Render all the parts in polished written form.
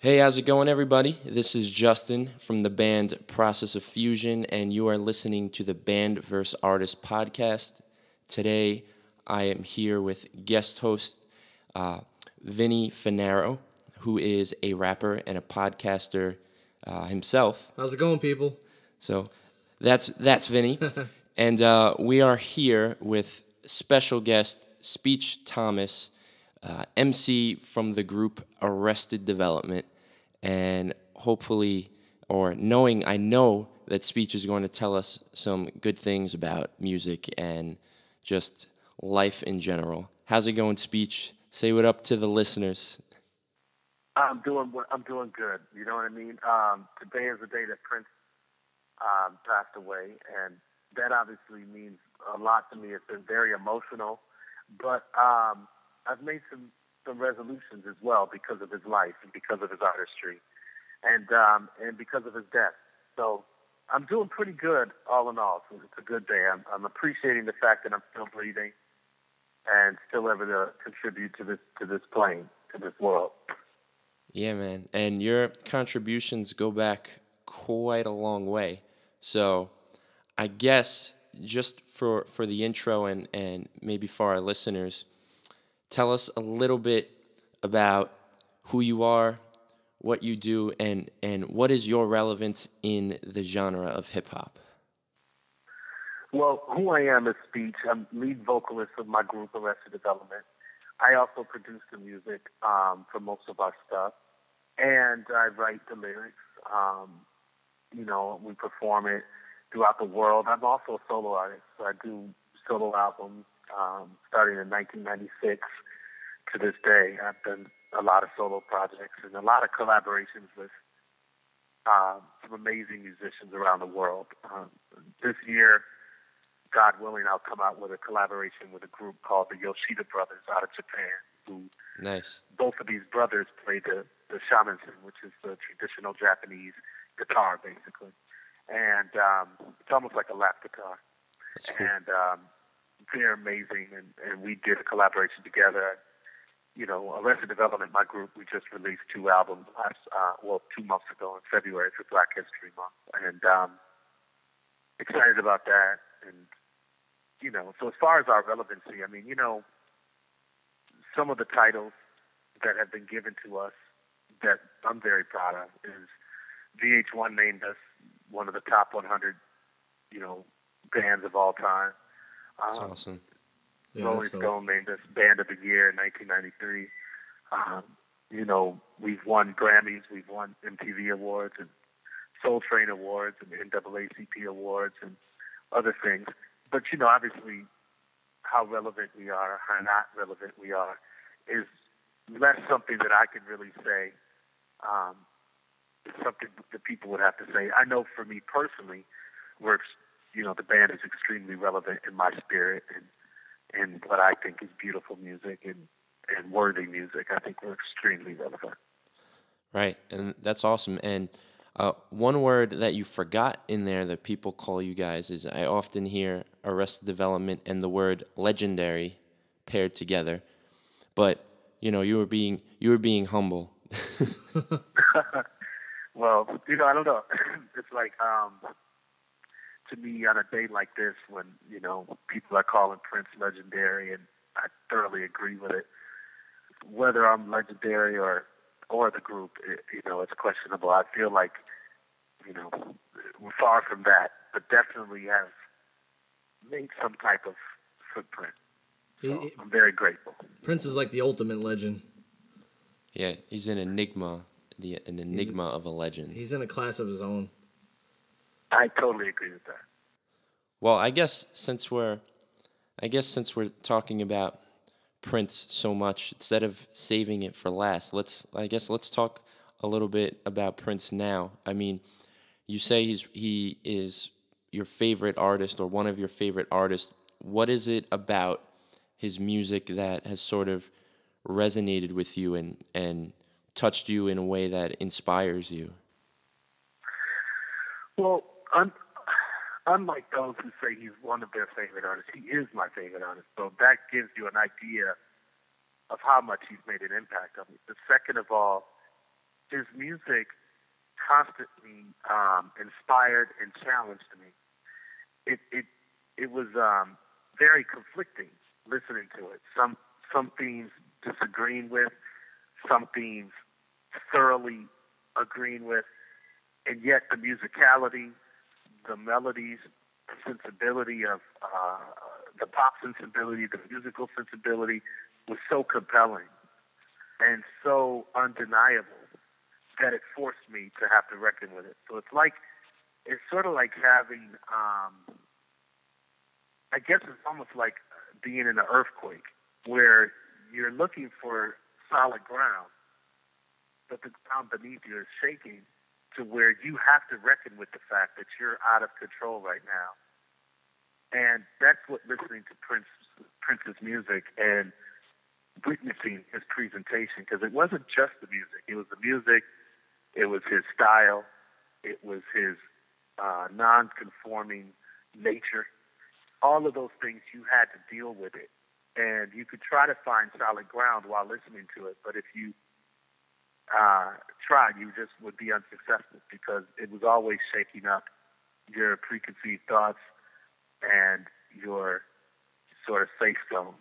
Hey, how's it going, everybody? This is Justin from the band Process of Fusion, and you are listening to the Band vs. Artist podcast. Today, I am here with guest host Vinny Finaro, who is a rapper and a podcaster himself. How's it going, people? So that's Vinny, and we are here with special guest Speech Thomas, MC from the group Arrested Development, and hopefully, or knowing, I know that Speech is going to tell us some good things about music and just life in general. How's it going, Speech? Say what up to the listeners. I'm doing good. You know what I mean? Today is the day that Prince passed away, and that obviously means a lot to me. It's been very emotional, but I've made some resolutions as well because of his life and because of his artistry, and because of his death. So I'm doing pretty good all in all. So it's a good day. I'm appreciating the fact that I'm still breathing and still able to contribute to this plane, to this world. Yeah, man. And your contributions go back quite a long way. So I guess just for the intro and maybe for our listeners, tell us a little bit about who you are, what you do, and what is your relevance in the genre of hip hop. Well, who I am is Speech. I'm lead vocalist of my group, Arrested Development. I also produce the music for most of our stuff, and I write the lyrics. We perform it throughout the world. I'm also a solo artist, so I do solo albums starting in 1996 to this day. I've done a lot of solo projects and a lot of collaborations with some amazing musicians around the world. This year, God willing, I'll come out with a collaboration with a group called the Yoshida Brothers out of Japan, who Nice. both of these brothers play the shamisen, which is the traditional Japanese guitar, basically. And it's almost like a lap guitar. That's cool. And they're amazing, and we did a collaboration together. Arrested Development, my group, we just released 2 albums 2 months ago in February for Black History Month. And excited about that. And, so as far as our relevancy, some of the titles that have been given to us that I'm very proud of is VH1 named us one of the top 100, bands of all time. That's awesome. Yeah, Rolling Stone named us Band of the Year in 1993. We've won Grammys, we've won MTV Awards and Soul Train Awards and NAACP Awards and other things. But, obviously how relevant we are, how not relevant we are is less something that I can really say. It's something that people would have to say. I know for me personally, the band is extremely relevant in my spirit and what I think is beautiful music and worthy music. I think we're extremely relevant. Right, and that's awesome. And one word that you forgot in there that people call you guys is I often hear Arrested Development and the word legendary paired together. But you were being humble. Well, I don't know. It's like to me on a day like this when people are calling Prince legendary, and I thoroughly agree with it. Whether I'm legendary or the group, it's questionable. I feel like, we're far from that, but definitely have made some type of footprint. So I'm very grateful. Prince is like the ultimate legend. Yeah, he's an enigma, an enigma of a legend. He's in a class of his own. I totally agree with that. Well, I guess since we're talking about Prince so much, instead of saving it for last, let's talk a little bit about Prince now. I mean, you say he is your favorite artist or one of your favorite artists. What is it about his music that has sort of resonated with you and touched you in a way that inspires you? Well, unlike those who say he's one of their favorite artists, he is my favorite artist. So that gives you an idea of how much he's made an impact on me. But second of all, his music constantly inspired and challenged me. It was very conflicting listening to it. Some themes disagreeing with, some themes thoroughly agreeing with, and yet the musicality, the melodies, the sensibility of the pop sensibility, the musical sensibility was so compelling and so undeniable that it forced me to have to reckon with it. So it's sort of like having, I guess it's almost like being in an earthquake where you're looking for solid ground, but the ground beneath you is shaking to where you have to reckon with the fact that you're out of control right now. And that's what listening to Prince's music and witnessing his presentation, because it wasn't just the music. It was the music, it was his style, it was his non-conforming nature. All of those things, you had to deal with it. And you could try to find solid ground while listening to it, but if you tried, you just would be unsuccessful because it was always shaking up your preconceived thoughts and your sort of safe zone.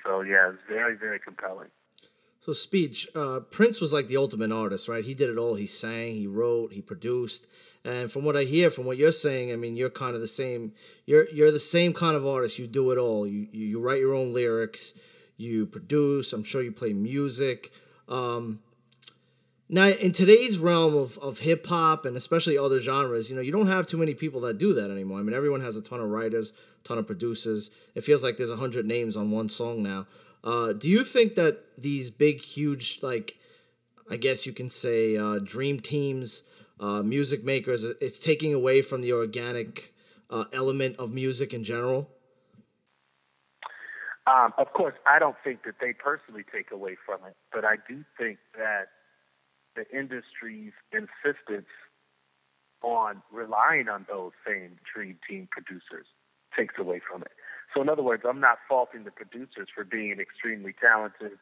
So, yeah, it's very, very compelling. So, Speech, Prince was like the ultimate artist, right? He did it all. He sang, he wrote, he produced. And from what I hear, from what you're saying, I mean, you're kind of the same. You're the same kind of artist. You do it all. You write your own lyrics. You produce. I'm sure you play music. Now, in today's realm of hip-hop and especially other genres, you don't have too many people that do that anymore. I mean, everyone has a ton of writers, a ton of producers. It feels like there's 100 names on one song now. Do you think that these big, huge, like, I guess you can say dream teams, music makers, it's taking away from the organic element of music in general? Of course, I don't think that they personally take away from it, but I do think that the industry's insistence on relying on those same dream team producers takes away from it. So in other words, I'm not faulting the producers for being extremely talented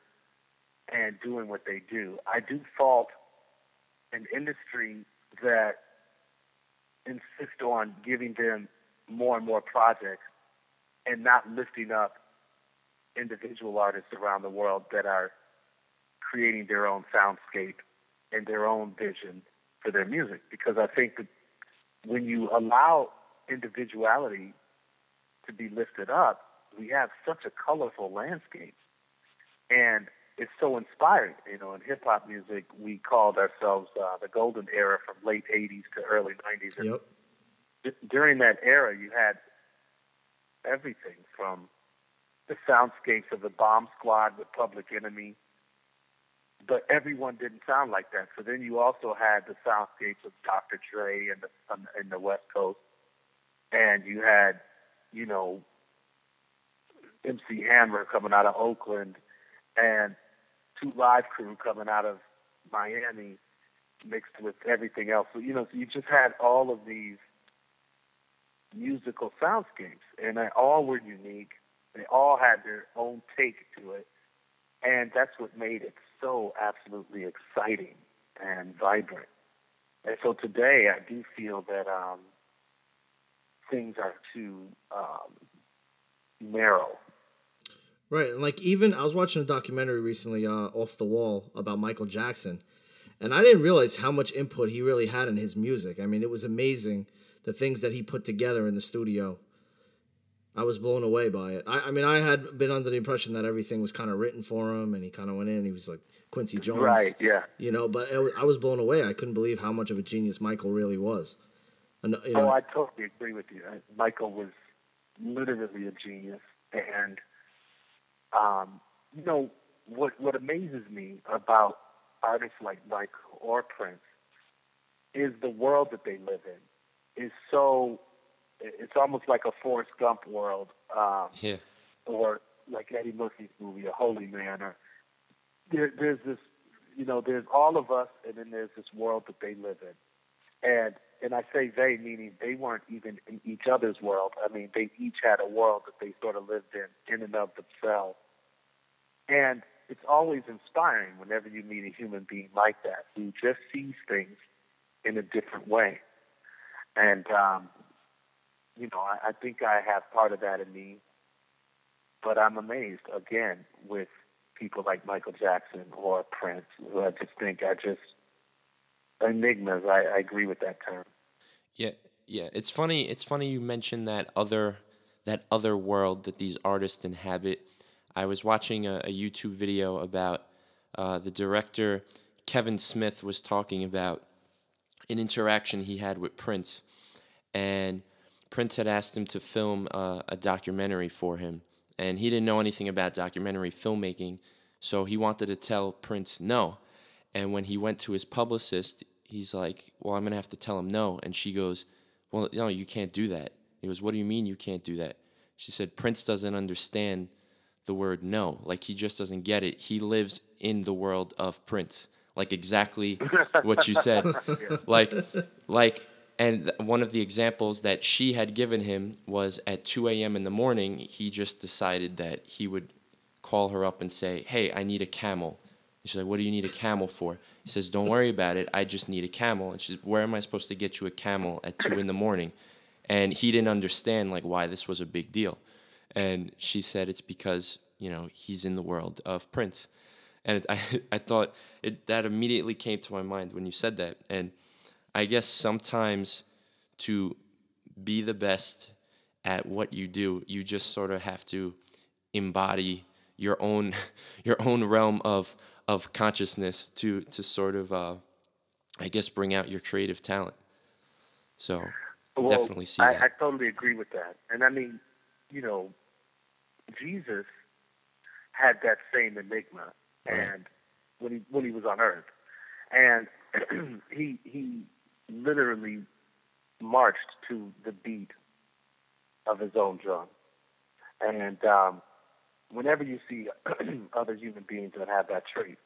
and doing what they do. I do fault an industry that insists on giving them more and more projects and not lifting up individual artists around the world that are creating their own soundscape and their own vision for their music. Because I think that when you allow individuality to be lifted up, we have such a colorful landscape. And it's so inspiring. In hip-hop music, we called ourselves the golden era from late 80s to early 90s. Yep. And during that era, you had everything from the soundscapes of the Bomb Squad with Public Enemy, but everyone didn't sound like that. So then you also had the soundscapes of Dr. Dre in the West Coast, and you had, MC Hammer coming out of Oakland, and 2 Live Crew coming out of Miami, mixed with everything else. So so you just had all of these musical soundscapes, and they all were unique. They all had their own take to it, and that's what made it so absolutely exciting and vibrant. And so today, I do feel that things are too narrow. Right, and like even I was watching a documentary recently, Off the Wall, about Michael Jackson, and I didn't realize how much input he really had in his music. I mean, it was amazing the things that he put together in the studio. I was blown away by it. I mean, I had been under the impression that everything was kind of written for him, and he kind of went in. He was like Quincy Jones, right? Yeah. But I was blown away. I couldn't believe how much of a genius Michael really was. And, I totally agree with you. Michael was literally a genius, and what amazes me about artists like Michael or Prince is the world that they live in is so. It's almost like a Forrest Gump world, or like Eddie Murphy's movie, A Holy Man. Or there's this, there's all of us, and then there's this world that they live in. And I say they, meaning they weren't even in each other's world. I mean, they each had a world that they sort of lived in and of themselves. And it's always inspiring whenever you meet a human being like that who just sees things in a different way. And, I think I have part of that in me, but I'm amazed, again, with people like Michael Jackson or Prince, who I just think are just enigmas. I agree with that term. Yeah, yeah. It's funny. It's funny you mentioned that other world that these artists inhabit. I was watching a YouTube video about the director Kevin Smith was talking about an interaction he had with Prince, and Prince had asked him to film a documentary for him, and he didn't know anything about documentary filmmaking, so he wanted to tell Prince no. And when he went to his publicist, he's like, "Well, I'm gonna have to tell him no." And she goes, "Well, no, you can't do that." He goes, "What do you mean you can't do that?" She said, "Prince doesn't understand the word no. Like, he just doesn't get it. He lives in the world of Prince." Like, exactly what you said. Like, like, and one of the examples that she had given him was at 2 a.m. in the morning, he just decided that he would call her up and say, "Hey, I need a camel." And she's like, "What do you need a camel for?" He says, "Don't worry about it. I just need a camel." And she's, "Where am I supposed to get you a camel at 2 in the morning?" And he didn't understand, like, why this was a big deal. And she said it's because, he's in the world of Prince. And I thought that immediately came to my mind when you said that. And I guess sometimes to be the best at what you do, you just sort of have to embody your own your own realm of consciousness to sort of I guess bring out your creative talent. So Well, definitely see I that. totally agree with that. And I mean, Jesus had that same enigma, Right. and when he was on Earth, and he literally marched to the beat of his own drum. And whenever you see other human beings that have that trait,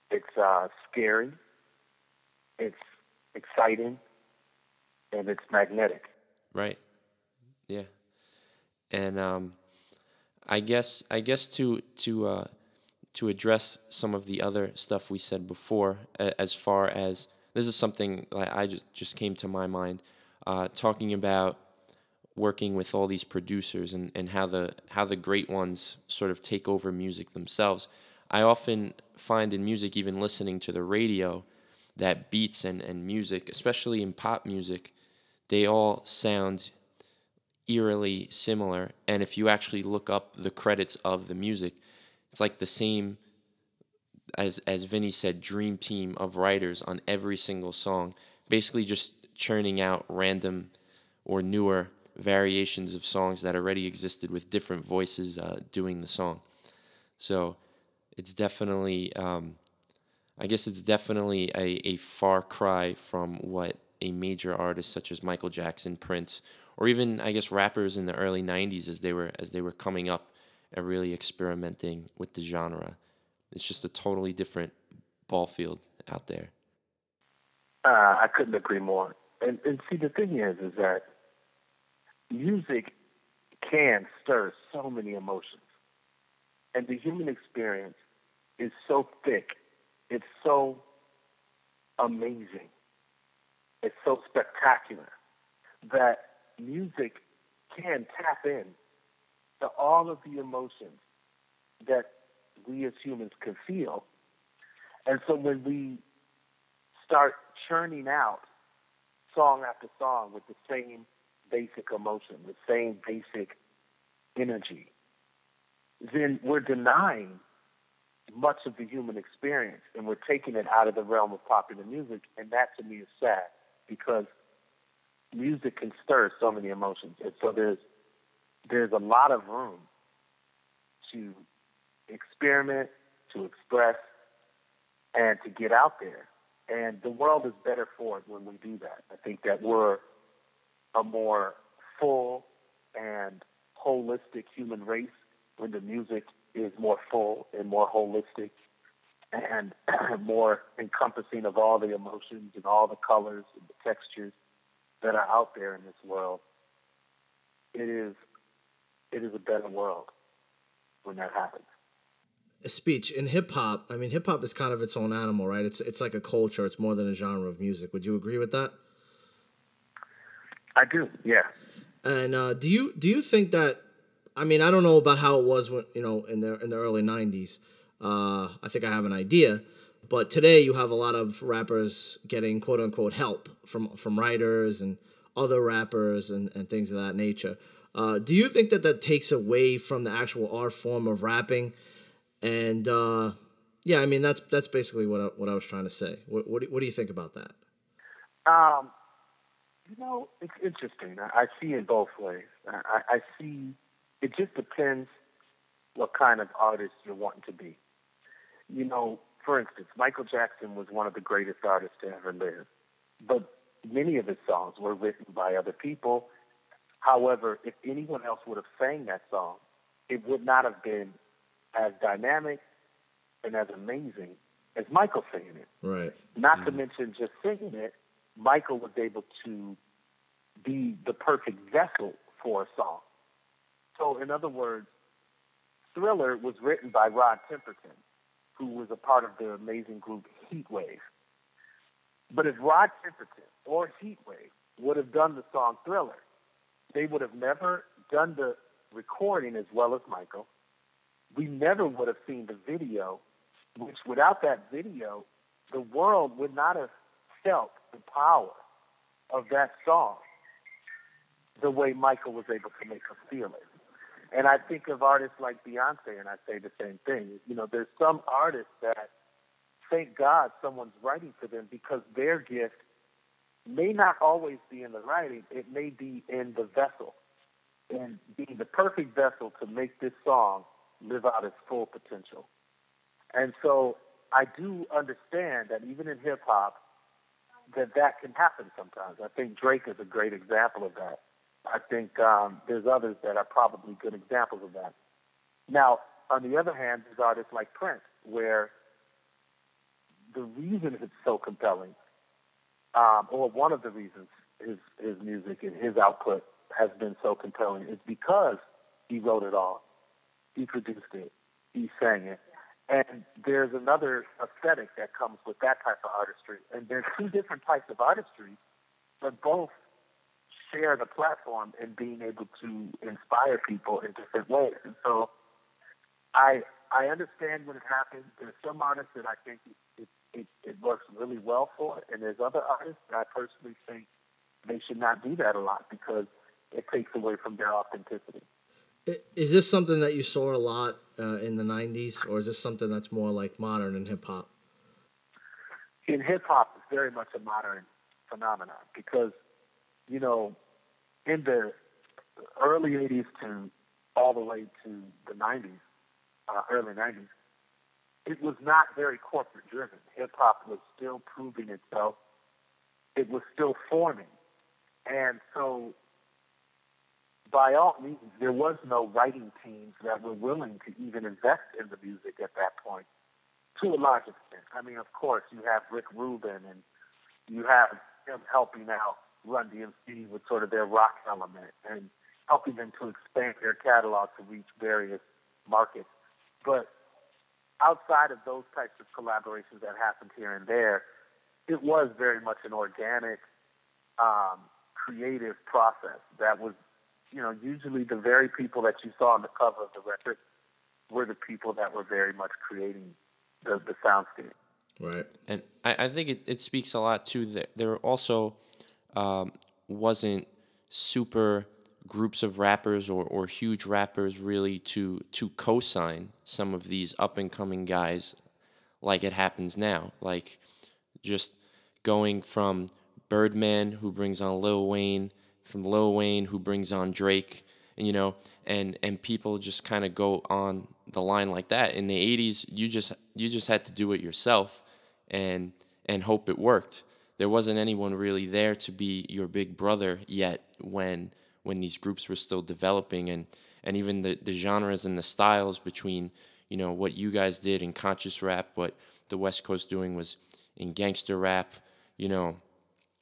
it's scary, it's exciting, and it's magnetic. Right. Yeah. And I guess to address some of the other stuff we said before, as far as this is something like I just came to my mind, talking about working with all these producers and how the great ones sort of take over music themselves. I often find in music, even listening to the radio, that beats and music, especially in pop music, they all sound eerily similar. And if you actually look up the credits of the music, it's like the same, as Vinny said, dream team of writers on every single song, basically just churning out random or newer variations of songs that already existed with different voices doing the song. So it's definitely, I guess it's definitely a far cry from what a major artist such as Michael Jackson, Prince, or even I guess rappers in the early '90s as they were coming up and really experimenting with the genre. It's just a totally different ball field out there. I couldn't agree more. And see, the thing is that music can stir so many emotions, and the human experience is so thick. It's so amazing. It's so spectacular that music can tap in to all of the emotions that we as humans can feel. And so when we start churning out song after song with the same basic emotion, the same basic energy, then we're denying much of the human experience and we're taking it out of the realm of popular music. And that to me is sad because music can stir so many emotions. And so there's a lot of room to experiment, to express, and to get out there. And the world is better for it when we do that. I think that we're a more full and holistic human race when the music is more full and more holistic and more encompassing of all the emotions and all the colors and the textures that are out there in this world. It is a better world when that happens. speech in hip hop. I mean, hip hop is kind of its own animal, right? It's like a culture. It's more than a genre of music. Would you agree with that? I do, yeah. And do you think that? I mean, I don't know about how it was when in the early '90s. I think I have an idea, but today you have a lot of rappers getting quote unquote help from writers and other rappers and things of that nature. Do you think that that takes away from the actual art form of rapping? And yeah, I mean that's basically what I was trying to say. What do you think about that? Um, it's interesting. I see it both ways. I see it just depends what kind of artist you're wanting to be. For instance, Michael Jackson was one of the greatest artists to ever live, but many of his songs were written by other people. However, if anyone else would have sang that song, it would not have been as dynamic and as amazing as Michael singing it. Right. Not to mention just singing it, Michael was able to be the perfect vessel for a song. So, in other words, Thriller was written by Rod Temperton, who was a part of the amazing group Heatwave. But if Rod Temperton or Heatwave would have done the song Thriller, they would have never done the recording as well as Michael. We never would have seen the video, which without that video, the world would not have felt the power of that song the way Michael was able to make us feel it. And I think of artists like Beyonce, and I say the same thing. There's some artists that, thank God, someone's writing for them because their gift may not always be in the writing. It may be in the vessel, and being the perfect vessel to make this song live out its full potential. And so I do understand that even in hip-hop, that can happen sometimes. I think Drake is a great example of that. I think there's others that are probably good examples of that. Now, on the other hand, there's artists like Prince, where the reason it's so compelling, or one of the reasons his music and his output has been so compelling, is because he wrote it all. He produced it. He sang it. And there's another aesthetic that comes with that type of artistry. And there's two different types of artistry, but both share the platform in being able to inspire people in different ways. And so I understand when it happens. There's some artists that I think it works really well for, and there's other artists that I personally think they should not do that a lot because it takes away from their authenticity. Is this something that you saw a lot in the '90s, or is this something that's more like modern in hip hop? In hip hop, it's very much a modern phenomenon because, in the early '80s to all the way to the '90s, early '90s, it was not very corporate driven. Hip hop was still proving itself. It was still forming, and so, by all means, there was no writing teams that were willing to even invest in the music at that point, to a large extent. I mean, of course, you have Rick Rubin, and you have him helping out Run DMC with sort of their rock element and helping them to expand their catalog to reach various markets. But outside of those types of collaborations that happened here and there, it was very much an organic, creative process that was, usually the very people that you saw on the cover of the record were the people that were very much creating the soundscape. Right. And I think it speaks a lot, too, that there also wasn't super groups of rappers or huge rappers really to co-sign some of these up-and-coming guys like it happens now. Like, just going from Birdman, who brings on Lil Wayne, from Lil Wayne, who brings on Drake, and people just kind of go on the line like that. In the 80s, you just had to do it yourself and hope it worked. There wasn't anyone really there to be your big brother yet when these groups were still developing, and even the genres and the styles between, what you guys did in conscious rap, what the West Coast doing was in gangster rap,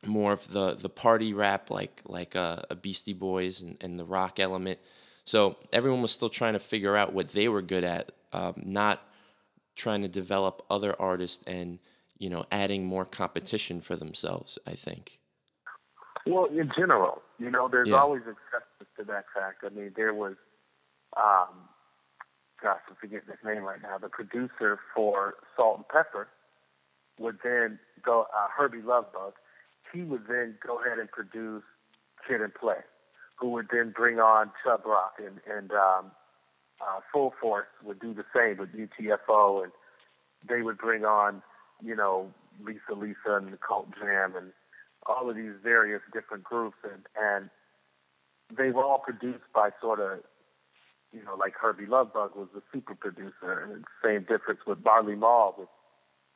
more of the party rap like a Beastie Boys and the rock element. So everyone was still trying to figure out what they were good at, not trying to develop other artists and, adding more competition for themselves, I think. Well, in general, there's Yeah. always exceptions to that fact. I mean, there was, gosh, I'm forgetting his name right now, the producer for Salt and Pepper would then go, Herbie Lovebug, he would then go ahead and produce Kid and Play, who would then bring on Chub Rock, and Full Force would do the same with UTFO, and they would bring on, Lisa and the Cult Jam and all of these various different groups, and they were all produced by sort of, like Herbie Lovebug was the super producer, and same difference with Marley Marl with,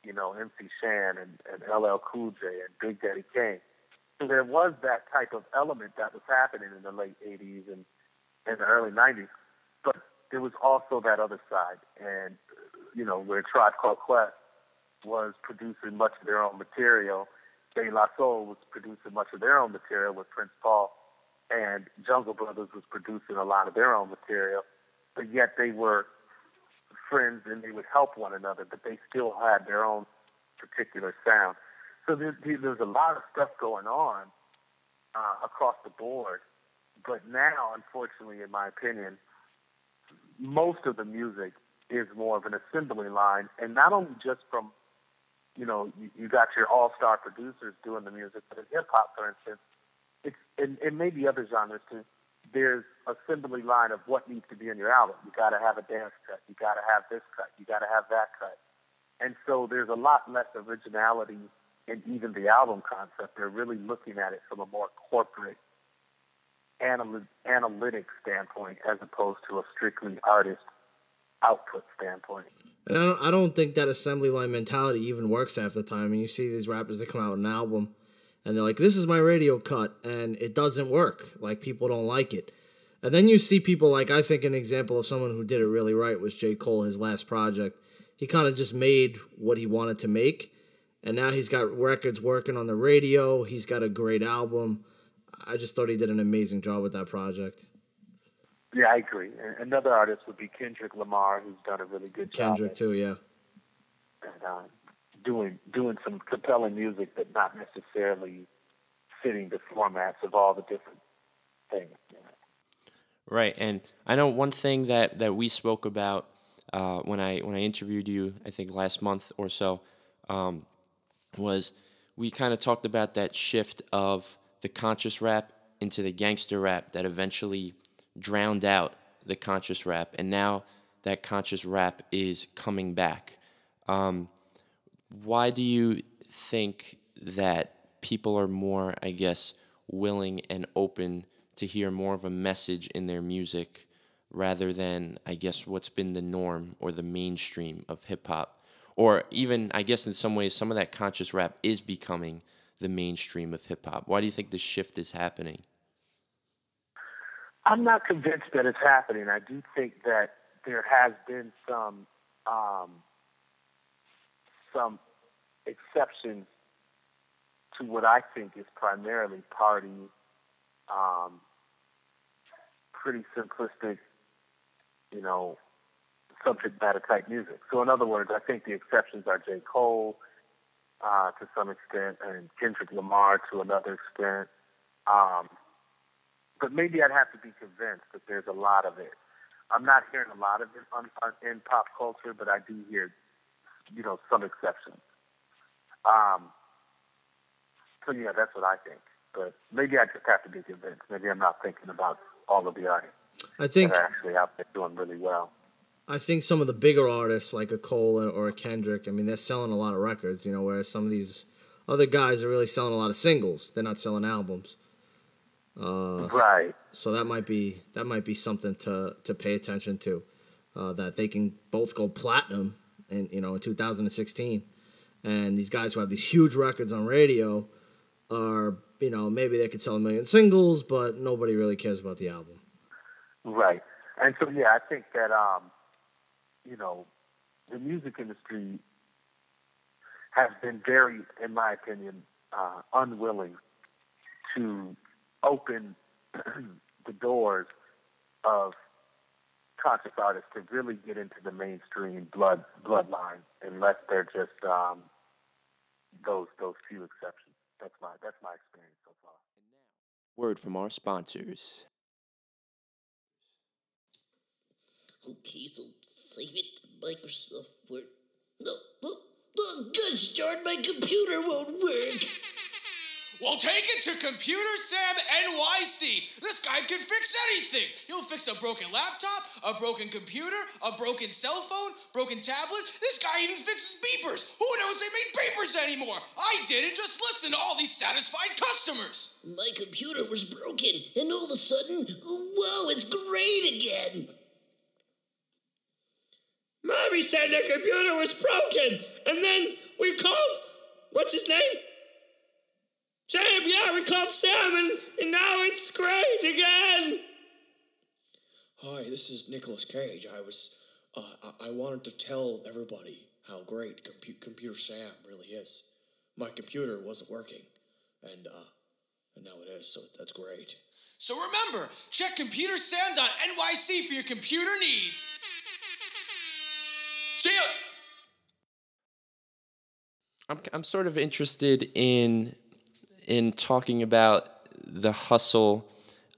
MC Shan and LL Cool J and Big Daddy Kane. So there was that type of element that was happening in the late 80s and the early 90s, but there was also that other side, and, where Tribe Called Quest was producing much of their own material, De La Soul was producing much of their own material with Prince Paul, and Jungle Brothers was producing a lot of their own material, but yet they were friends and they would help one another, but they still had their own particular sound. So there's a lot of stuff going on across the board, but now, unfortunately, in my opinion, most of the music is more of an assembly line, and not only just from, you got your all-star producers doing the music, but in hip-hop, for instance, and maybe other genres too, there's assembly line of what needs to be in your album. You got to have a dance cut. You got to have this cut. You got to have that cut. And so there's a lot less originality in even the album concept. They're really looking at it from a more corporate analytic standpoint as opposed to a strictly artist output standpoint. And I don't think that assembly line mentality even works half the time. And you see these rappers that come out with an album, and they're like, this is my radio cut, and it doesn't work. Like, people don't like it. And then you see people like, I think an example of someone who did it really right was J. Cole, his last project. He kind of just made what he wanted to make, and now he's got records working on the radio. He's got a great album. I just thought he did an amazing job with that project. Yeah, I agree. And another artist would be Kendrick Lamar, who's done a really good job. Kendrick, too, yeah. And, doing some compelling music, but not necessarily fitting the formats of all the different things. Right, and I know one thing that we spoke about when I interviewed you, I think last month or so, was we kind of talked about that shift of the conscious rap into the gangster rap that eventually drowned out the conscious rap, and now that conscious rap is coming back. Why do you think that people are more, I guess, willing and open to hear more of a message in their music rather than, I guess, what's been the norm or the mainstream of hip-hop? Or even, I guess in some ways, some of that conscious rap is becoming the mainstream of hip-hop. Why do you think the shift is happening? I'm not convinced that it's happening. I do think that there has been some exceptions to what I think is primarily party, pretty simplistic, subject matter type music. So in other words, I think the exceptions are J. Cole to some extent and Kendrick Lamar to another extent. But maybe I'd have to be convinced that there's a lot of it. I'm not hearing a lot of it in pop culture, but I do hear, some exceptions. So yeah, that's what I think. But maybe I just have to be convinced. Maybe I'm not thinking about all of the artists that are actually out there doing really well. I think some of the bigger artists like a Cole or a Kendrick, I mean, they're selling a lot of records, whereas some of these other guys are really selling a lot of singles. They're not selling albums. Right. So that might be something to pay attention to, that they can both go platinum in 2016, and these guys who have these huge records on radio are maybe they could sell 1 million singles, but nobody really cares about the album. Right. And so yeah, I think that the music industry has been very, in my opinion, unwilling to open the doors of conscious artists to really get into the mainstream bloodline unless they're just those few exceptions. That's my experience so far. Word from our sponsors. Okay, so save it to Microsoft Word. No, gosh darn, my computer won't work. Well, take it to Computer Sam NYC. This guy can fix anything. He'll fix a broken laptop, a broken computer, a broken cell phone, broken tablet. This guy even fixes beepers. Who knows they made beepers anymore? I didn't. Just listen to all these satisfied customers. My computer was broken, and all of a sudden, whoa, it's great again. Mommy said the computer was broken, and then we called, what's his name? Sam, yeah, we called Sam, and now it's great again. Hi, this is Nicolas Cage. I wanted to tell everybody how great Computer Sam really is. My computer wasn't working, and now it is, so that's great. So remember, check computersam.nyc for your computer needs. See ya! I'm sort of interested in talking about the hustle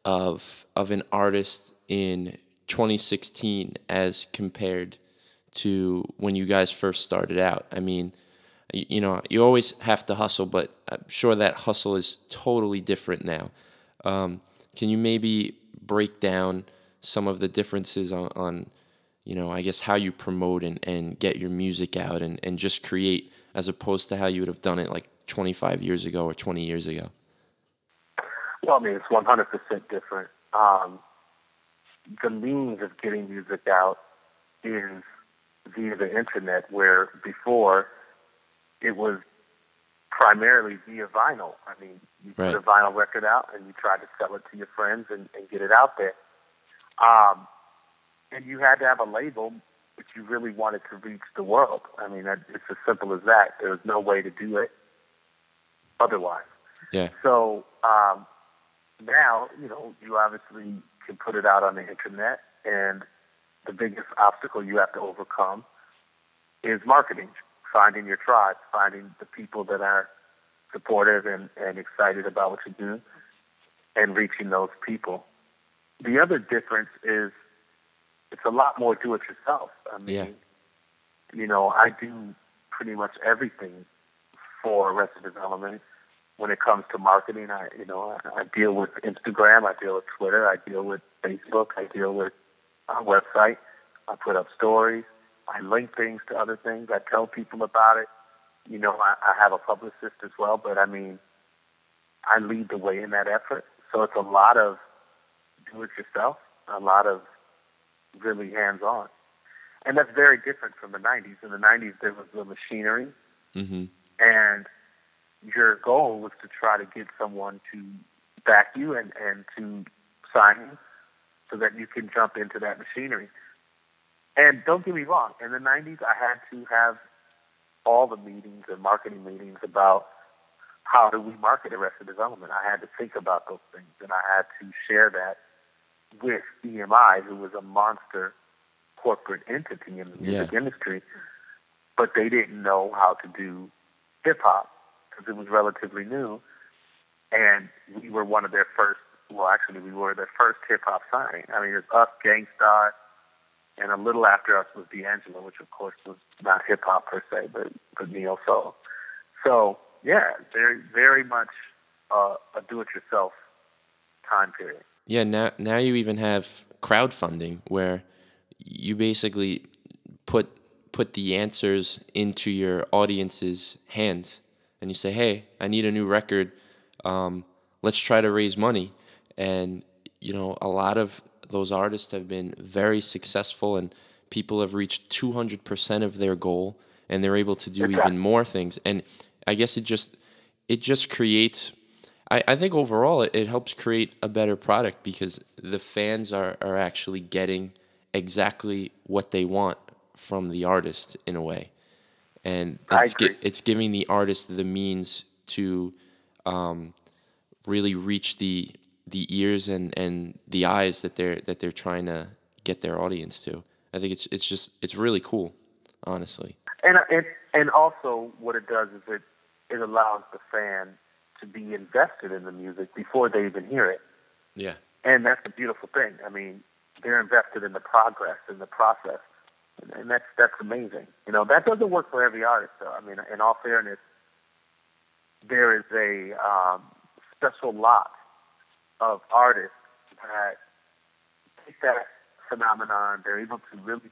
of an artist in 2016 as compared to when you guys first started out. I mean, you always have to hustle, but I'm sure that hustle is totally different now. Can you maybe break down some of the differences on I guess how you promote and get your music out and just create as opposed to how you would have done it like 25 years ago or 20 years ago? Well, I mean, it's 100% different. The means of getting music out is via the internet, where before it was primarily via vinyl. I mean, you put a vinyl record out and you try to sell it to your friends and get it out there. And you had to have a label if you really wanted to reach the world. I mean, it's as simple as that. There was no way to do it otherwise. Yeah. So now, you obviously can put it out on the internet, and the biggest obstacle you have to overcome is marketing, finding your tribe, finding the people that are supportive and excited about what you do, and reaching those people. The other difference is it's a lot more do-it-yourself. I mean, I do pretty much everything for Arrested Development. When it comes to marketing, I deal with Instagram, I deal with Twitter, I deal with Facebook, I deal with our website. I put up stories. I link things to other things. I tell people about it. I have a publicist as well, but I mean, I lead the way in that effort. So it's a lot of do-it-yourself, a lot of really hands-on. And that's very different from the 90s. In the 90s, there was the machinery, and your goal was to try to get someone to back you and to sign you so that you can jump into that machinery. And don't get me wrong, in the 90s, I had to have all the meetings and marketing meetings about how do we market Arrested Development. I had to think about those things, and I had to share that with EMI, who was a monster corporate entity in the music industry, but they didn't know how to do hip-hop because it was relatively new, and we were one of their first, well, actually, we were their first hip-hop signing. I mean, it was us, Gangstar, and a little after us was D'Angelo, which, of course, was not hip-hop per se, but neo-soul. So, yeah, very, very much a do-it-yourself time period. Yeah, now you even have crowdfunding where you basically put the answers into your audience's hands, and you say, "Hey, I need a new record. Let's try to raise money." And a lot of those artists have been very successful, and people have reached 200% of their goal, and they're able to do even more things. And I guess it just creates. I think overall it helps create a better product because the fans are actually getting exactly what they want from the artist in a way, and it's giving the artist the means to really reach the ears and the eyes that they're trying to get their audience to. I think it's really cool, honestly. And also what it does is it allows the fan to be invested in the music before they even hear it. Yeah. And that's a beautiful thing. I mean, they're invested in the progress, in the process. And that's amazing. You know, that doesn't work for every artist, though. I mean, in all fairness, there is a special lot of artists that take that phenomenon. They're able to really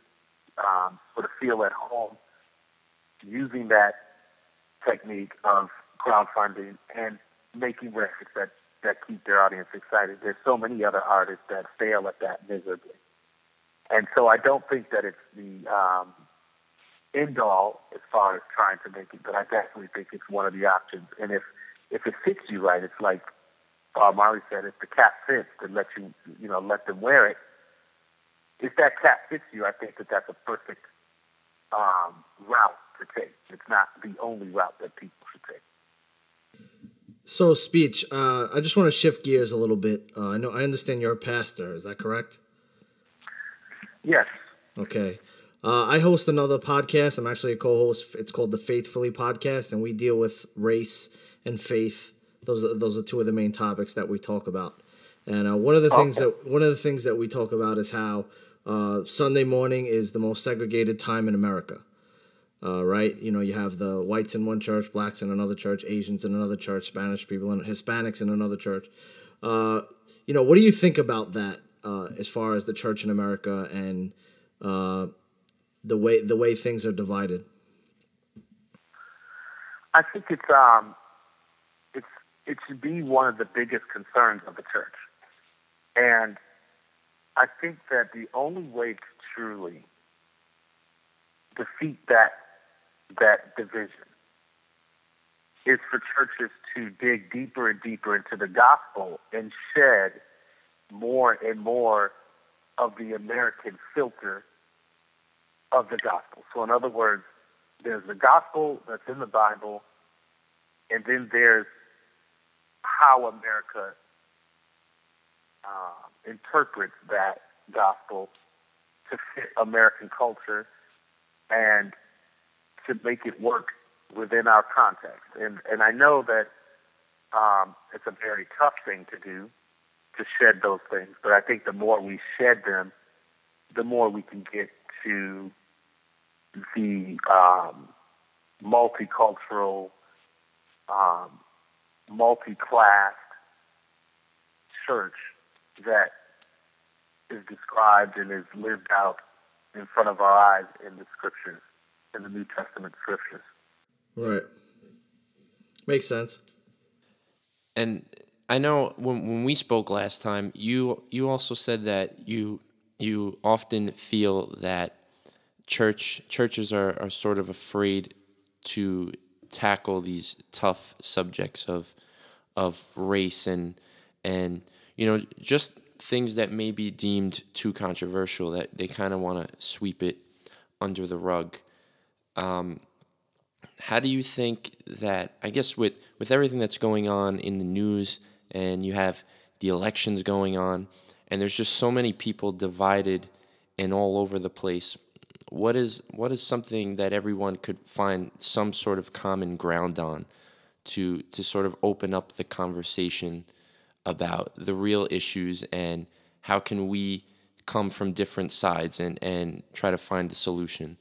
sort of feel at home using that technique of crowdfunding and making records that keep their audience excited. There's so many other artists that fail at that miserably. And so I don't think that it's the end all as far as trying to make it, but I definitely think it's one of the options. And if it fits you right, it's like Bob Marley said, if the cap fits, then let them wear it. If that cap fits you, I think that's a perfect route to take. It's not the only route that people should take. So, Speech, I just want to shift gears a little bit. I understand you're a pastor. Is that correct? Yes. Okay. I host another podcast. I'm actually a co-host. It's called the Faithfully Podcast, and we deal with race and faith. Those are two of the main topics that we talk about. And one of the things that we talk about is how Sunday morning is the most segregated time in America. Right? You know, you have the whites in one church, blacks in another church, Asians in another church, Spanish people and Hispanics in another church. What do you think about that as far as the church in America and the way things are divided? I think it should be one of the biggest concerns of the church. And I think that the only way to truly defeat that division is for churches to dig deeper and deeper into the gospel and shed more and more of the American filter of the gospel. So in other words, there's the gospel that's in the Bible, and then there's how America interprets that gospel to fit American culture and to make it work within our context. And I know that it's a very tough thing to do, to shed those things, but I think the more we shed them, the more we can get to the multicultural, multi-class church that is described and is lived out in front of our eyes in the scriptures, in the New Testament scriptures. Right. Makes sense. And I know when we spoke last time, you also said that you often feel that churches are sort of afraid to tackle these tough subjects of race and just things that may be deemed too controversial, that they kind of want to sweep it under the rug. How do you think that, I guess with everything that's going on in the news, and you have the elections going on, and there's just so many people divided and all over the place, what is something that everyone could find some sort of common ground on to sort of open up the conversation about the real issues, and how can we come from different sides and try to find the solution?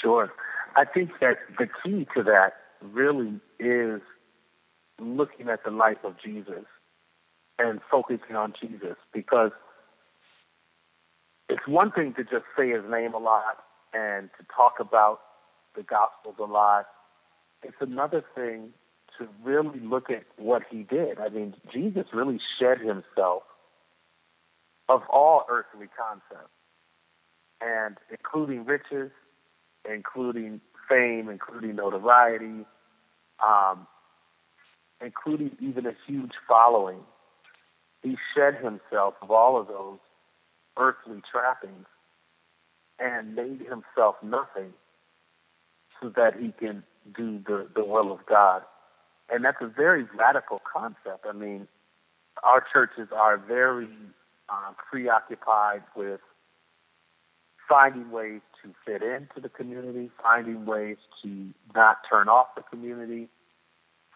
Sure. I think that the key to that really is looking at the life of Jesus and focusing on Jesus, because it's one thing to just say his name a lot and to talk about the Gospels a lot. It's another thing to really look at what he did. I mean, Jesus really shed himself of all earthly concepts, and including riches, including fame, including notoriety, including even a huge following. He shed himself of all of those earthly trappings and made himself nothing so that he can do the will of God. And that's a very radical concept. I mean, our churches are very preoccupied with finding ways to fit into the community, finding ways to not turn off the community,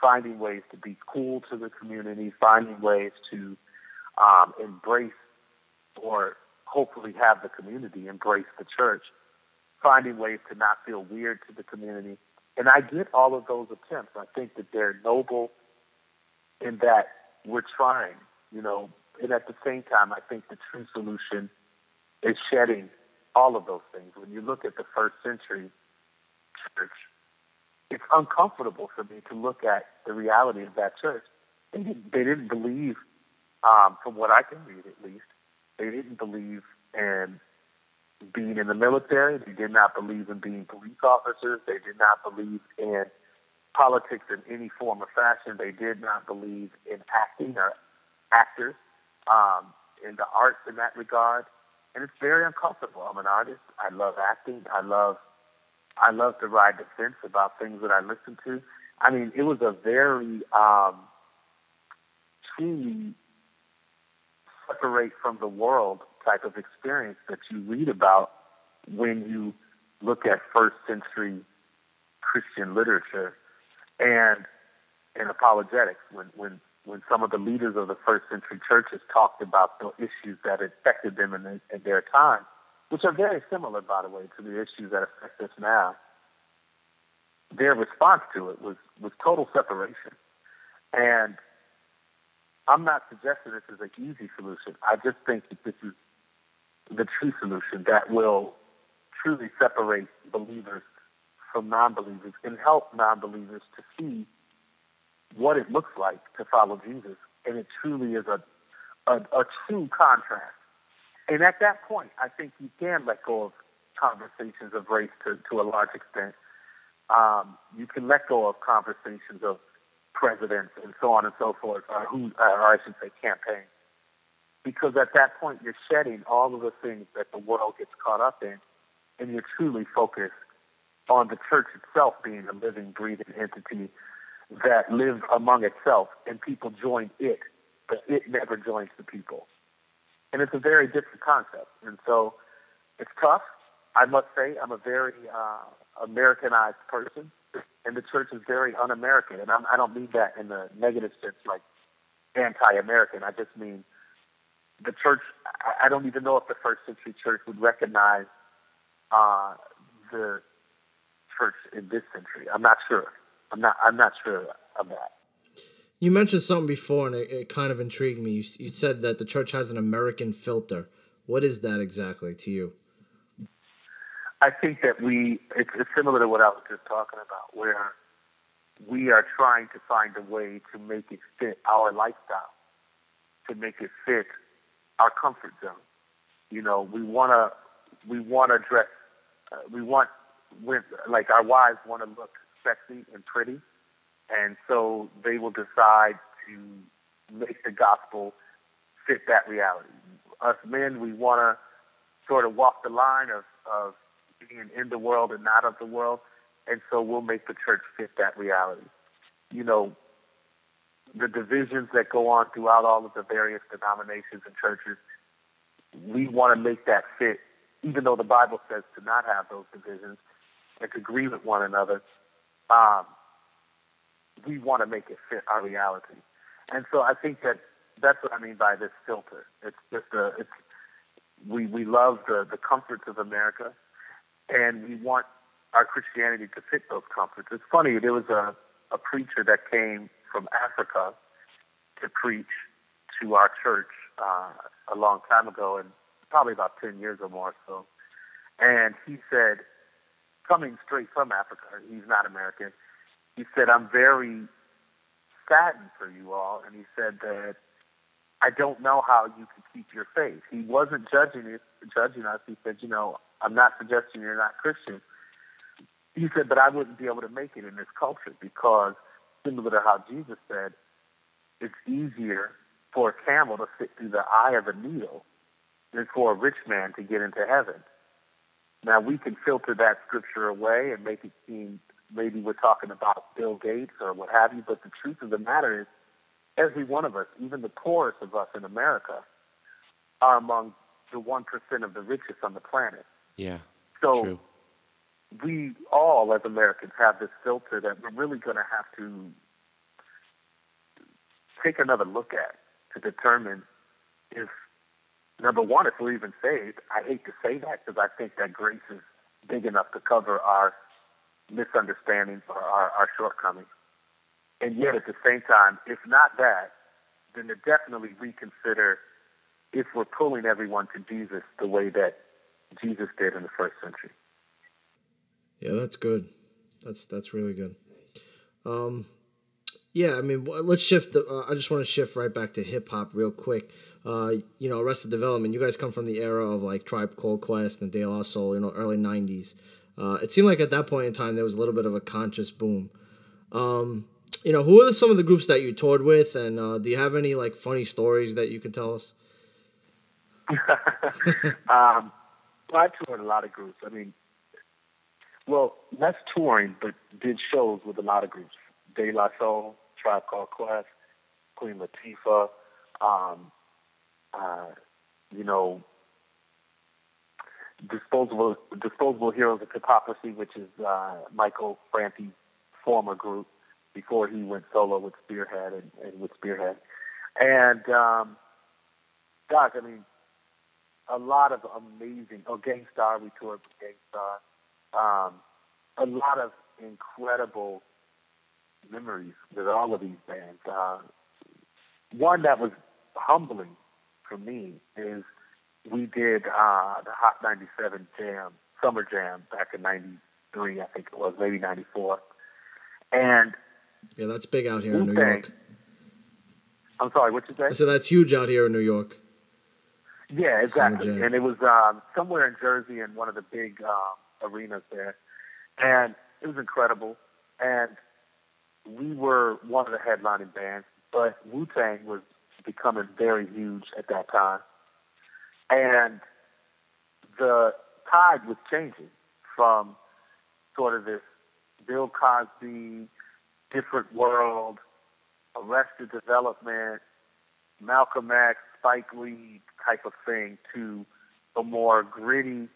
finding ways to be cool to the community, finding ways to embrace or hopefully have the community embrace the church, finding ways to not feel weird to the community. And I get all of those attempts. I think that they're noble in that we're trying, you know, and at the same time, I think the true solution is shedding all of those things. When you look at the first century church, it's uncomfortable for me to look at the reality of that church. They didn't believe, from what I can read at least, they didn't believe in being in the military. They did not believe in being police officers. They did not believe in politics in any form or fashion. They did not believe in acting or actors, in the arts in that regard. And it's very uncomfortable. I'm an artist. I love acting. I love to ride the fence about things that I listen to. I mean, it was a very truly separate from the world type of experience that you read about when you look at first century Christian literature and apologetics. When some of the leaders of the first century churches talked about the issues that affected them in their time, which are very similar, by the way, to the issues that affect us now, their response to it was total separation. And I'm not suggesting this is an easy solution. I just think that this is the true solution that will truly separate believers from non-believers and help non-believers to see what it looks like to follow Jesus. And it truly is a true contrast. And at that point, I think you can let go of conversations of race to a large extent. You can let go of conversations of presidents and so on and so forth, or I should say campaigns. Because at that point, you're shedding all of the things that the world gets caught up in, and you're truly focused on the church itself being a living, breathing entity that lives among itself, and people join it, but it never joins the people. And it's a very different concept. And so it's tough. I must say I'm a very Americanized person, and the church is very un-American. And I don't mean that in the negative sense, like anti-American. I just mean the church. I don't even know if the first century church would recognize the church in this century. I'm not sure. I'm not sure of that. You mentioned something before, and it kind of intrigued me. You said that the church has an American filter. What is that exactly to you? I think that it's similar to what I was just talking about, where we are trying to find a way to make it fit our lifestyle, to make it fit our comfort zone. You know, we want to dress, like our wives want to look sexy and pretty, and so they will decide to make the gospel fit that reality. Us men, we want to sort of walk the line of being in the world and not of the world, and so we'll make the church fit that reality. You know, the divisions that go on throughout all of the various denominations and churches, we want to make that fit, even though the Bible says to not have those divisions and to agree with one another. We want to make it fit our reality. And so I think that's what I mean by this filter. It's just we love the comforts of America, and we want our Christianity to fit those comforts. It's funny, there was a preacher that came from Africa to preach to our church a long time ago, and probably about 10 years or more so. And he said, coming straight from Africa, he's not American, he said, I'm very saddened for you all. And he said that I don't know how you can keep your faith. He wasn't judging us. He said, you know, I'm not suggesting you're not Christian. He said, but I wouldn't be able to make it in this culture because, similar to how Jesus said, it's easier for a camel to fit through the eye of a needle than for a rich man to get into heaven. Now, we can filter that scripture away and make it seem maybe we're talking about Bill Gates or what have you, but the truth of the matter is every one of us, even the poorest of us in America, are among the 1% of the richest on the planet. Yeah. So True. we all, as Americans, have this filter that we're really going to have to take another look at to determine if, number one, if we're even saved. I hate to say that because I think that grace is big enough to cover our misunderstandings or our shortcomings. And yet, at the same time, if not that, then to definitely reconsider if we're pulling everyone to Jesus the way that Jesus did in the first century. Yeah, that's good. That's really good. Yeah, I mean, let's shift. I just want to shift right back to hip hop real quick. Arrested Development. You guys come from the era of like Tribe Called Quest and De La Soul. Early '90s. It seemed like at that point in time there was a little bit of a conscious boom. Who are some of the groups that you toured with, and do you have any like funny stories that you can tell us? I toured a lot of groups. I mean, well, less touring, but did shows with a lot of groups. De La Soul, Tribe Called Quest, Queen Latifah, Disposable Heroes of Hypocrisy, which is Michael Franti's former group before he went solo with Spearhead and with Spearhead. And, gosh, I mean, a lot of amazing, Gangstar, we toured with Gangstar. A lot of incredible memories with all of these bands. One that was humbling for me is we did the Hot 97 Jam, Summer Jam back in 93, I think it was, maybe 94. And yeah, that's big out here in New York. I'm sorry, what you say? I said that's huge out here in New York. Yeah, exactly. And it was somewhere in Jersey in one of the big arenas there. And it was incredible. And we were one of the headlining bands, but Wu-Tang was becoming very huge at that time. And the tide was changing from sort of this Bill Cosby, different world, Arrested Development, Malcolm X, Spike Lee type of thing to a more gritty,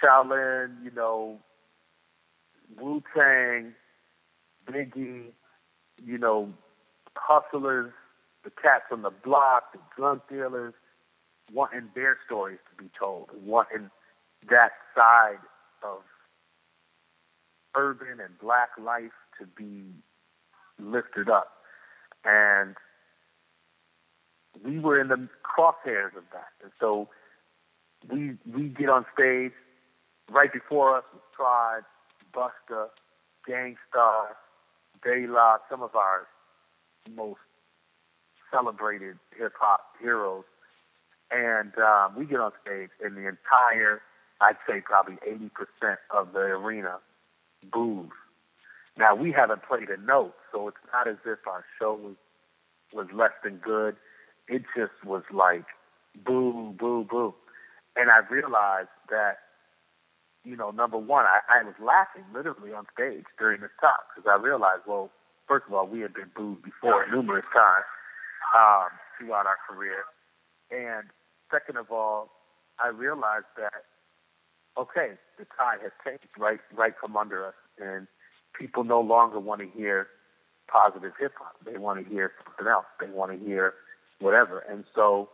Shaolin, Wu-Tang, Biggie, hustlers, the cats on the block, the drug dealers, wanting their stories to be told, and wanting that side of urban and black life to be lifted up. And we were in the crosshairs of that. And so we get on stage. Right before us was Tribe, Busta, Gangstar, De La, some of our most celebrated hip-hop heroes. And we get on stage, and the entire, I'd say probably 80% of the arena boos. Now, we haven't played a note, so it's not as if our show was less than good. It just was like boo, boo, boo. And I realized that, number one, I was laughing literally on stage during this talk because I realized, well, first of all, we had been booed before numerous times throughout our career. And second of all, I realized that, okay, the tide has changed right from under us. And people no longer want to hear positive hip-hop. They want to hear something else. They want to hear whatever. And so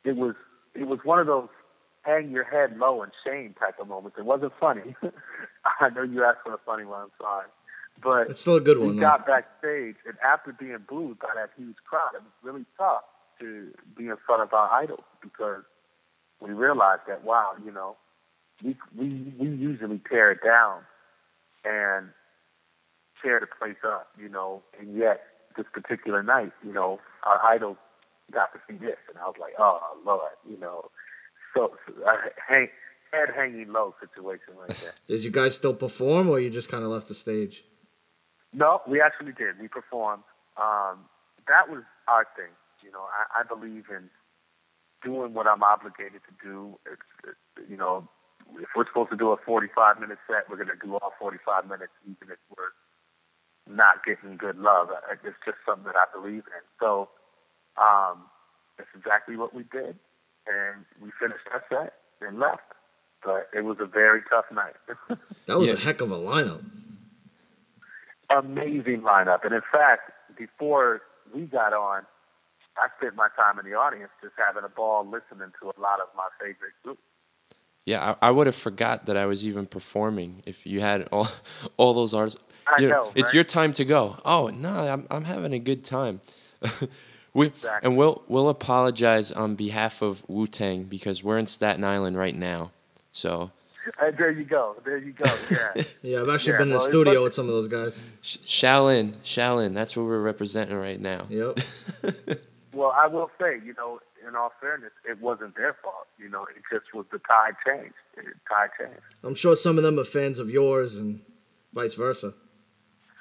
it was one of those hang your head low in shame type of moments. It wasn't funny. I know you asked for a funny one. I'm sorry. But it's still a good one. We got backstage, and after being booed by that huge crowd, it was really tough to be in front of our idols because we realized that, wow, we usually tear it down and tear the place up, and yet this particular night, our idols got to see this, and I was like, oh, Lord, so head hanging low situation like that. Did you guys still perform, or you just kind of left the stage? No, we actually did. We performed. That was our thing. I believe in doing what I'm obligated to do. If we're supposed to do a 45-minute set, we're going to do all 45 minutes, even if we're not getting good love. It's just something that I believe in. So That's exactly what we did, and we finished our set and left. But it was a very tough night. That was Yeah. a heck of a lineup. Amazing lineup, and in fact, before we got on, I spent my time in the audience just having a ball listening to a lot of my favorite groups. Yeah, I would have forgot that I was even performing if you had all those artists. I You know, it's right? your time to go. Oh no, I'm having a good time. Exactly. And we'll apologize on behalf of Wu-Tang because we're in Staten Island right now. So There you go. There you go. Yeah. Yeah, I've actually Yeah, been in the well, it's studio much- with some of those guys. Shaolin, that's what we're representing right now. Yep. Well, I will say, in all fairness, it wasn't their fault. It just was the tide changed. Tide changed. I'm sure some of them are fans of yours and vice versa.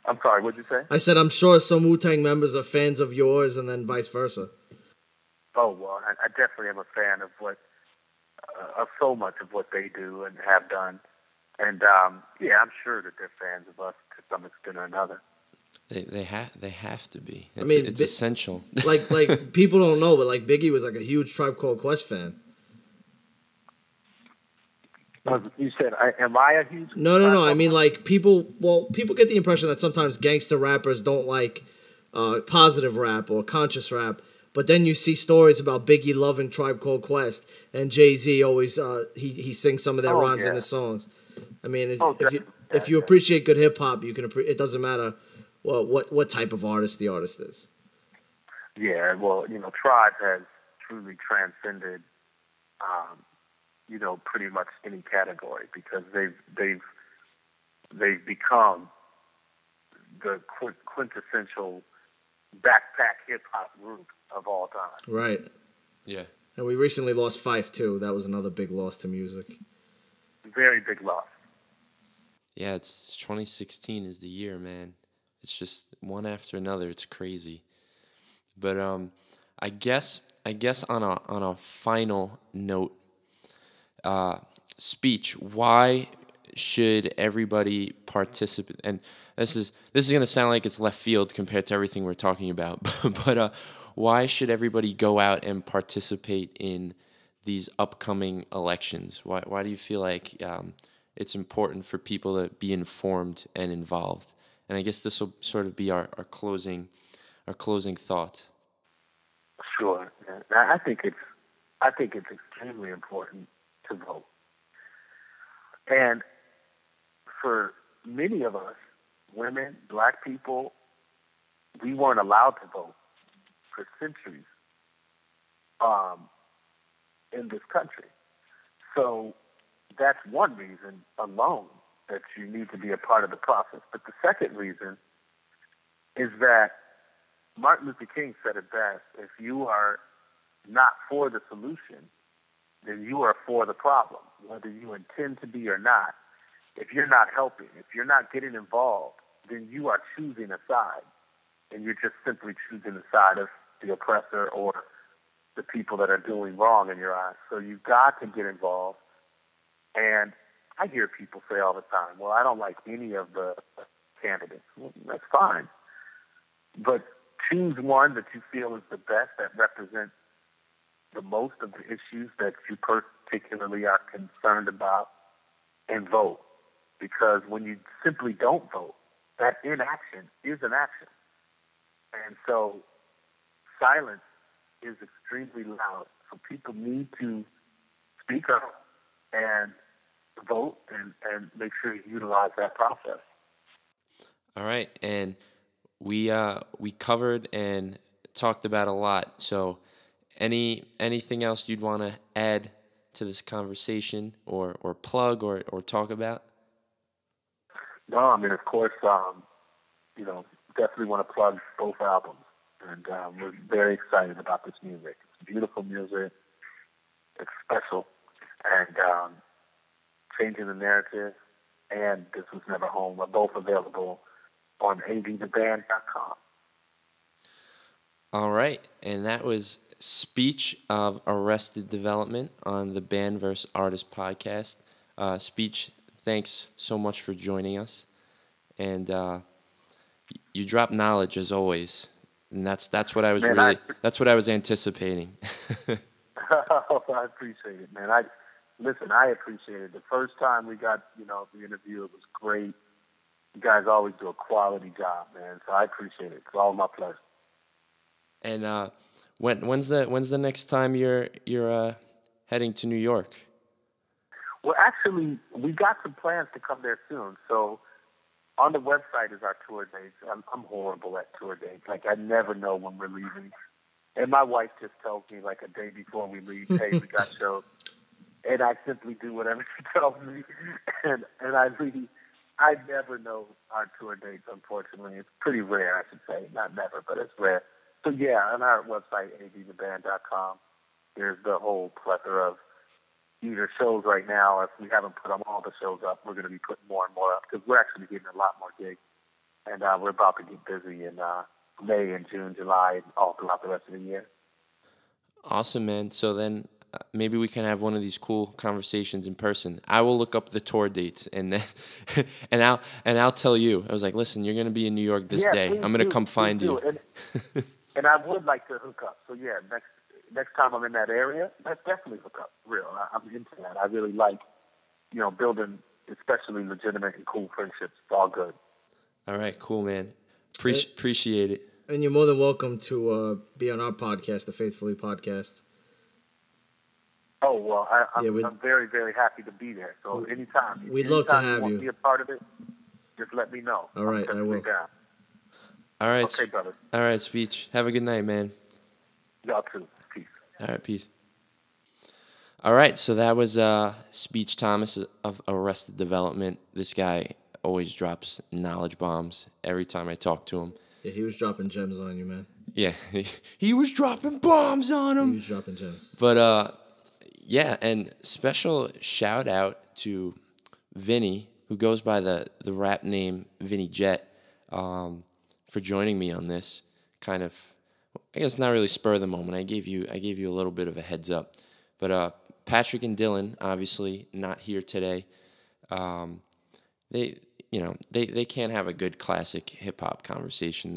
I'm sorry, what'd you say? I said I'm sure some Wu-Tang members are fans of yours and then vice versa. Oh, well, I definitely am a fan of so much of what they do and have done. And, yeah, I'm sure that they're fans of us to some extent or another. They have to be. It's, mean, it's essential. Like people don't know, but like Biggie was like a huge Tribe Called Quest fan. You said, am I a huge... No. I mean, like people get the impression that sometimes gangster rappers don't like positive rap or conscious rap. But then you see stories about Biggie loving Tribe Called Quest, and Jay-Z always he sings some of their rhymes in his songs. I mean, if you appreciate good hip hop, you can. It doesn't matter what type of artist the artist is. Yeah, well, Tribe has truly transcended, pretty much any category because they've become the quintessential backpack hip hop group of all time. Right. Yeah. And we recently lost Fife too. That was another big loss to music. Very big loss. Yeah, it's 2016 is the year, man. It's just one after another. It's crazy. But I guess on a final note, speech. Why should everybody participate? And this is gonna sound like it's left field compared to everything we're talking about. But why should everybody go out and participate in these upcoming elections? Why do you feel like it's important for people to be informed and involved? And I guess this will sort of be our closing thoughts. Sure. I think it's extremely important to vote. And for many of us, women, black people, we weren't allowed to vote for centuries in this country. So that's one reason alone that you need to be a part of the process. But the second reason is that Martin Luther King said it best: if you are not for the solution, then you are for the problem, whether you intend to be or not. If you're not helping, if you're not getting involved, then you are choosing a side, and you're just simply choosing the side of the oppressor or the people that are doing wrong in your eyes. So you've got to get involved. And I hear people say all the time, well, I don't like any of the candidates. Well, that's fine. But choose one that you feel is the best, that represents the most of the issues that you particularly are concerned about, and vote. Because when you simply don't vote, that inaction is an action. And so silence is extremely loud. So people need to speak up and vote and make sure you utilize that process. All right, and we covered and talked about a lot. So anything else you'd want to add to this conversation or plug or talk about? No, I mean, of course, definitely want to plug both albums. And we're very excited about this music. It's beautiful music. It's special. And changing the narrative. And This Was Never Home are both available on avtheband.com. All right, and that was Speech of Arrested Development on the Band vs. Artist podcast. Speech, thanks so much for joining us. And you drop knowledge as always. and that's what I was Man, that's what I was anticipating. I appreciate it, man. I appreciate it. The first time we got, the interview, it was great. You guys always do a quality job, man. So I appreciate it. It's all my pleasure. And when's the next time you're heading to New York? Well, actually, we got some plans to come there soon. So on the website is our tour dates. I'm horrible at tour dates. Like, I never know when we're leaving. And my wife just tells me, like, a day before we leave, hey, we got shows. And I simply do whatever she tells me. And I never know our tour dates, unfortunately. It's pretty rare, I should say. Not never, but it's rare. So, yeah, on our website, avtheband.com, there's the whole plethora of either shows right now. If we haven't put all the shows up, we're going to be putting more and more up because we're actually getting a lot more gigs. And we're about to get busy in May and June, July, and all throughout the rest of the year. Awesome, man. So then maybe we can have one of these cool conversations in person. I will look up the tour dates and then and I'll tell you. I was like, listen, you're going to be in New York this day. I'm going to come find you. And I would like to hook up. So yeah, next time I'm in that area, let's definitely hook up. Real, I'm into that. I really like, building, especially legitimate and cool friendships. It's all good. All right, cool, man. Appreciate it. And you're more than welcome to be on our podcast, the Faithfully Podcast. Oh, well, I'm very, very happy to be there. So anytime. We'd love to have you want you. to be a part of it, just let me know. All right, I will. Down. All right. Okay, brother. All right, Speech. Have a good night, man. Y'all too. Peace. All right, peace. All right, so that was Speech Thomas of Arrested Development. This guy always drops knowledge bombs every time I talk to him. Yeah, he was dropping gems on you, man. Yeah, he was dropping bombs on him. He was dropping gems. But, yeah, and special shout out to Vinny, who goes by the rap name Vinny Jet, for joining me on this. Kind of, I guess not really spur of the moment. I gave you a little bit of a heads up. But Patrick and Dylan, obviously not here today. They can't have a good classic hip hop conversation.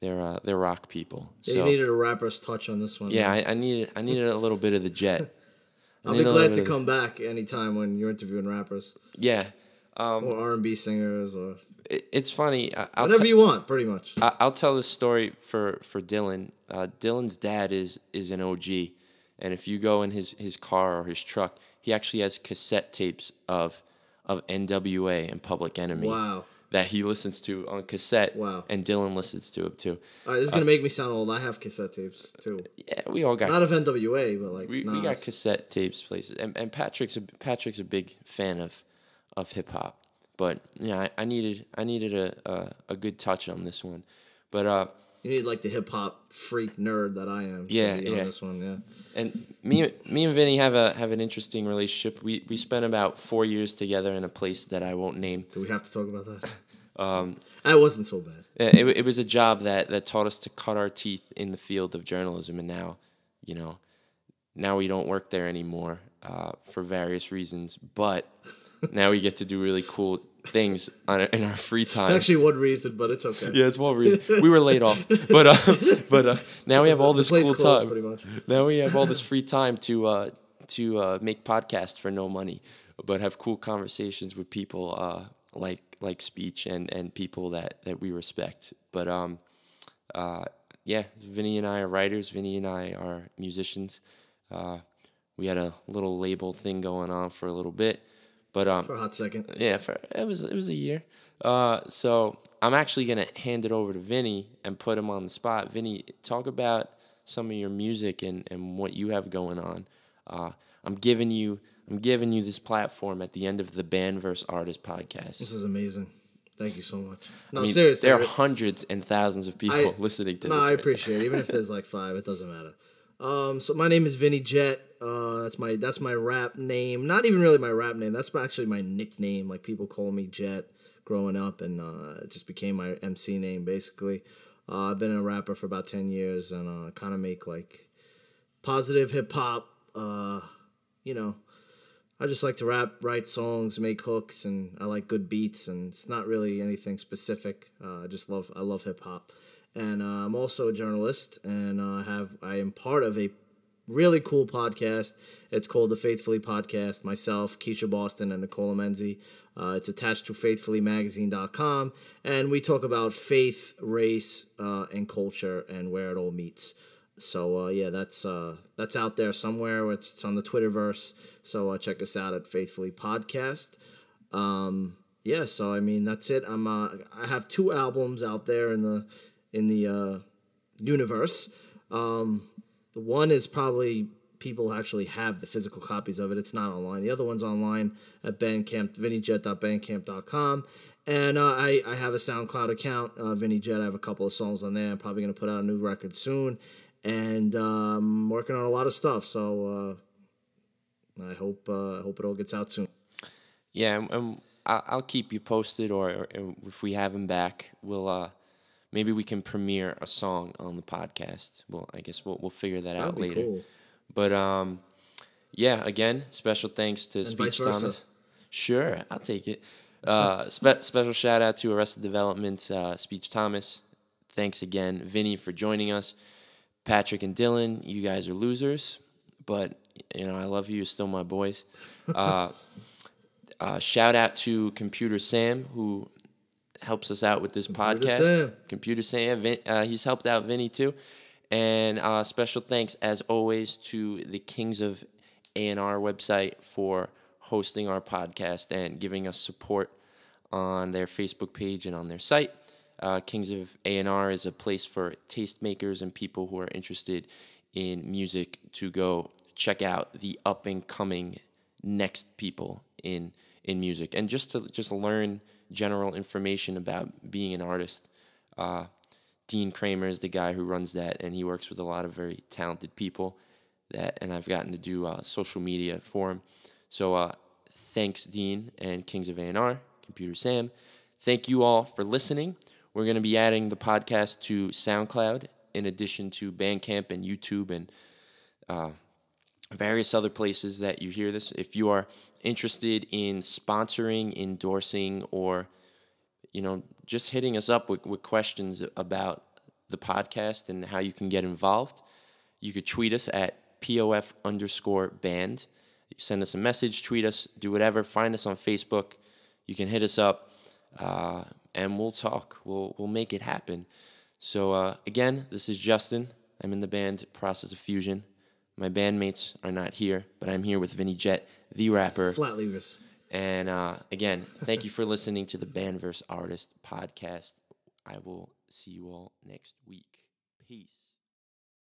They're rock people. Yeah, so, you needed a rapper's touch on this one. Yeah, I needed a little bit of the Jet. I'll be glad to come back anytime when you're interviewing rappers. Yeah. Or R&B singers, or it's funny. Whatever you want, pretty much. I'll tell this story for Dylan. Dylan's dad is an OG, and if you go in his car or his truck, he actually has cassette tapes of NWA and Public Enemy. Wow. That he listens to on cassette. Wow. And Dylan listens to it too. All right, this is gonna make me sound old. I have cassette tapes too. Yeah, we all got. Not of NWA, but like we got cassette tapes places, and Patrick's a big fan of hip hop. But yeah, I needed a good touch on this one, but you need like the hip hop freak nerd that I am. Yeah, on this one, yeah. And me and Vinny have an interesting relationship. We spent about 4 years together in a place that I won't name. Do we have to talk about that? That wasn't so bad. It was a job that taught us to cut our teeth in the field of journalism, and now we don't work there anymore for various reasons, but. Now we get to do really cool things in our free time. It's actually one reason, but it's okay. Yeah, it's one reason. We were laid off, but now we have all this cool time. Pretty much. Now we have all this free time to make podcasts for no money, but have cool conversations with people like Speech and people that we respect. But yeah, Vinny and I are writers. Vinny and I are musicians. We had a little label thing going on for a little bit. But, for a hot second. Yeah, it was a year. So I'm actually gonna hand it over to Vinny and put him on the spot. Vinny, talk about some of your music and what you have going on. I'm giving you this platform at the end of the Band vs. Artist podcast. This is amazing. Thank you so much. No, seriously. There are hundreds and thousands of people listening to this. No, I appreciate it. Even if there's like 5, it doesn't matter. So my name is Vinny Jet. That's my rap name. Not even really my rap name. That's actually my nickname. Like, people call me Jet growing up, and it just became my MC name basically. I've been a rapper for about 10 years, and kind of make like positive hip hop. I just like to rap, write songs, make hooks, and I like good beats. And it's not really anything specific. I love hip hop, and I'm also a journalist, and I am part of a really cool podcast. It's called the Faithfully Podcast. Myself, Keisha Boston, and Nicola Menzi. It's attached to faithfullymagazine.com, and we talk about faith, race, and culture, and where it all meets. So yeah, that's out there somewhere. It's on the Twitterverse. So check us out at Faithfully Podcast. Yeah, so I mean that's it. I have 2 albums out there in the universe. The one is probably people actually have the physical copies of it. It's not online. The other one's online at Bandcamp, vinnyjet.bandcamp.com. And I have a SoundCloud account, VinnyJet. I have a couple of songs on there. I'm probably going to put out a new record soon. And I'm working on a lot of stuff. So I hope it all gets out soon. Yeah, I'll keep you posted, or if we have him back, we'll maybe we can premiere a song on the podcast. Well, I guess we'll figure that out later. Cool. But yeah, again, special thanks to And Speech vice versa. Thomas. Sure, I'll take it. Special shout out to Arrested Development's Speech Thomas. Thanks again, Vinny, for joining us. Patrick and Dylan, you guys are losers, but I love you. You're still my boys. Shout out to Computer Sam, who helps us out with this podcast. Sam. Computer Sam. He's helped out Vinny too. And special thanks, as always, to the Kings of A&R website for hosting our podcast and giving us support on their Facebook page and on their site. Kings of A&R is a place for tastemakers and people who are interested in music to go check out the up-and-coming next people in music, and just to learn general information about being an artist. Dean Kramer is the guy who runs that, and he works with a lot of very talented people and I've gotten to do social media for him. So thanks, Dean and Kings of A&R, Computer Sam. Thank you all for listening. We're going to be adding the podcast to SoundCloud in addition to Bandcamp and YouTube and various other places that you hear this. If you are interested in sponsoring, endorsing, or just hitting us up with questions about the podcast and how you can get involved, you could tweet us at POF_band. Send us a message, tweet us, do whatever. Find us on Facebook. You can hit us up, and we'll talk. We'll make it happen. So again, this is Justin. I'm in the band Process of Fusion. My bandmates are not here, but I'm here with Vinny Jet, the rapper. Flat leavers. And again, thank you for listening to the Band vs. Artist podcast. I will see you all next week. Peace.